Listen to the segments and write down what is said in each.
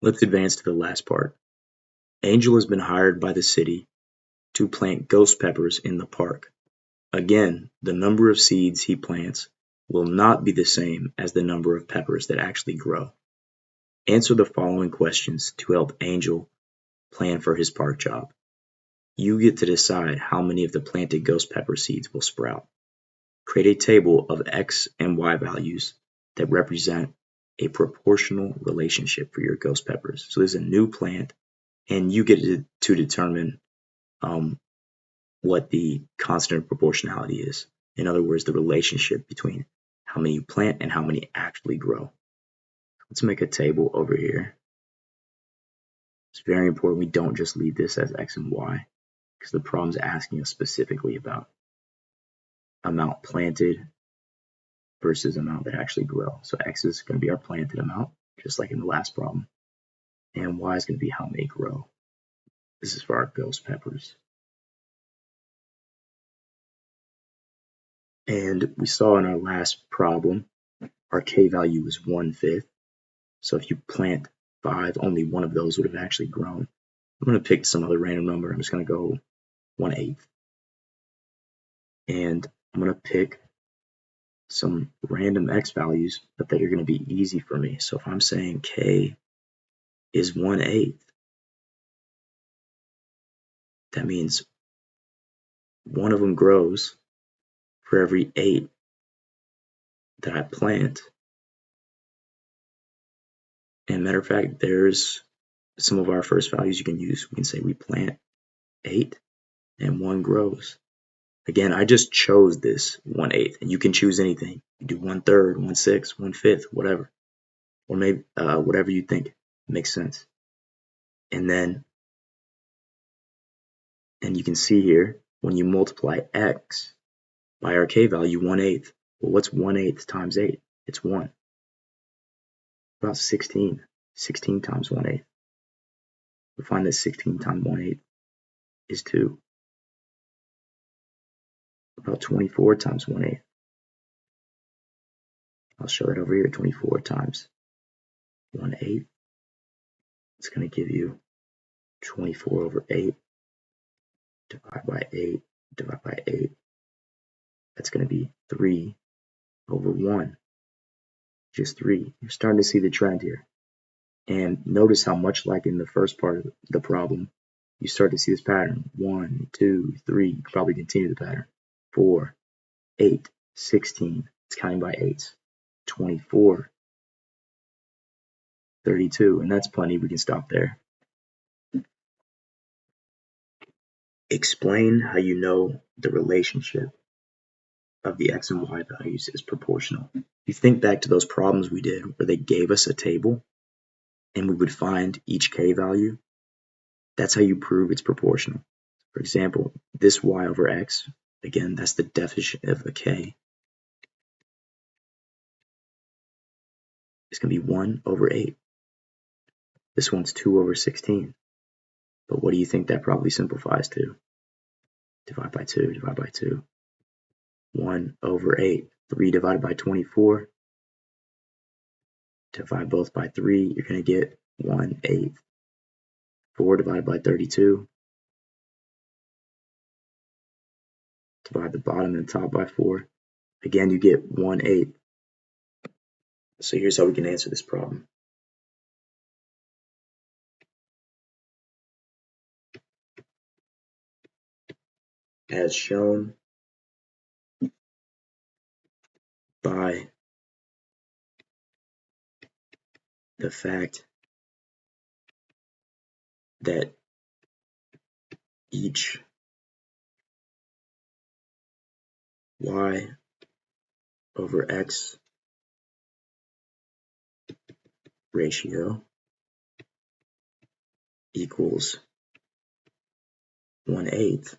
Let's advance to the last part. Angel has been hired by the city to plant ghost peppers in the park. Again, the number of seeds he plants will not be the same as the number of peppers that actually grow. Answer the following questions to help Angel plan for his park job. You get to decide how many of the planted ghost pepper seeds will sprout. Create a table of X and Y values that represent a proportional relationship for your ghost peppers. So there's a new plant, and you get to determine what the constant proportionality is. In other words, the relationship between how many you plant and how many actually grow. Let's make a table over here. It's very important we don't just leave this as X and Y, because the problem's asking us specifically about amount planted versus amount that actually grow. So X is going to be our planted amount, just like in the last problem. And Y is going to be how many grow. This is for our ghost peppers. And we saw in our last problem, our K value was 1/5. So if you plant 5, only one of those would have actually grown. I'm going to pick some other random number. I'm just going to go 1/8. And I'm going to pick some random X values, but that are going to be easy for me. So if I'm saying K is 1/8, that means one of them grows for every 8 that I plant. And matter of fact, there's some of our first values you can use. We can say we plant 8 and 1 grows. Again, I just chose this 1/8, and you can choose anything. You do 1/3, 1/6, 1/5, whatever. Or maybe whatever you think makes sense. And you can see here, when you multiply X by our K value, 1/8. Well, what's 1/8 times 8? It's 1. About 16. 16 times 1/8. We find that 16 times 1/8 is 2. About 24 times 1/8. I'll show that over here. 24 times 1/8. It's going to give you 24 over 8. Divide by 8. Divide by 8. That's going to be 3 over 1. Just 3. You're starting to see the trend here. And notice how much like in the first part of the problem, you start to see this pattern. 1, 2, 3. You can probably continue the pattern. 4, 8, 16. It's counting by 8s. 24, 32. And that's plenty. We can stop there. Explain how you know the relationship of the X and Y values is proportional. If you think back to those problems we did where they gave us a table and we would find each K value, that's how you prove it's proportional. For example, this Y over X, again, that's the definition of a K. It's going to be 1 over 8. This one's 2 over 16. But what do you think that probably simplifies to? Divide by 2, divide by 2. 1 over 8. 3 divided by 24. Divide both by 3. You're going to get 1/8. 4 divided by 32. Divide the bottom and top by 4. Again, you get 1/8. So here's how we can answer this problem. As shown by the fact that each Y over X ratio equals 1/8,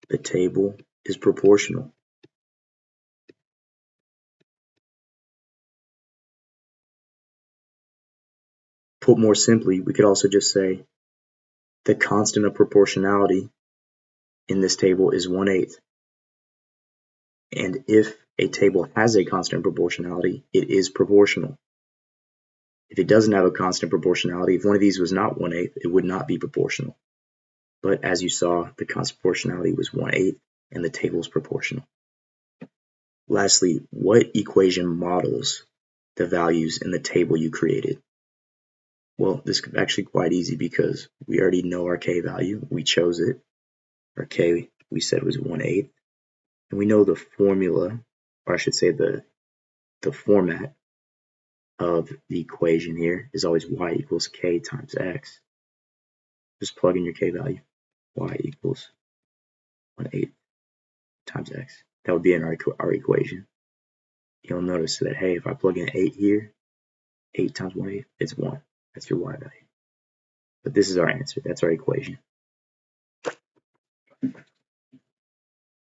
the table is proportional. Put more simply, we could also just say the constant of proportionality in this table is 1/8. And if a table has a constant proportionality, it is proportional. If it doesn't have a constant proportionality, if one of these was not 1/8, it would not be proportional. But as you saw, the constant proportionality was 1/8, and the table is proportional. Lastly, what equation models the values in the table you created? Well, this is actually quite easy because we already know our k value. We chose it. Our k, we said, was 1/8. And we know the formula, or I should say the format of the equation here is always y equals k times x. Just plug in your k value. Y equals 1/8 times x. That would be in our equation. You'll notice that, hey, if I plug in 8 here, 8 times 1/8, it's 1. That's your y value. But this is our answer. That's our equation.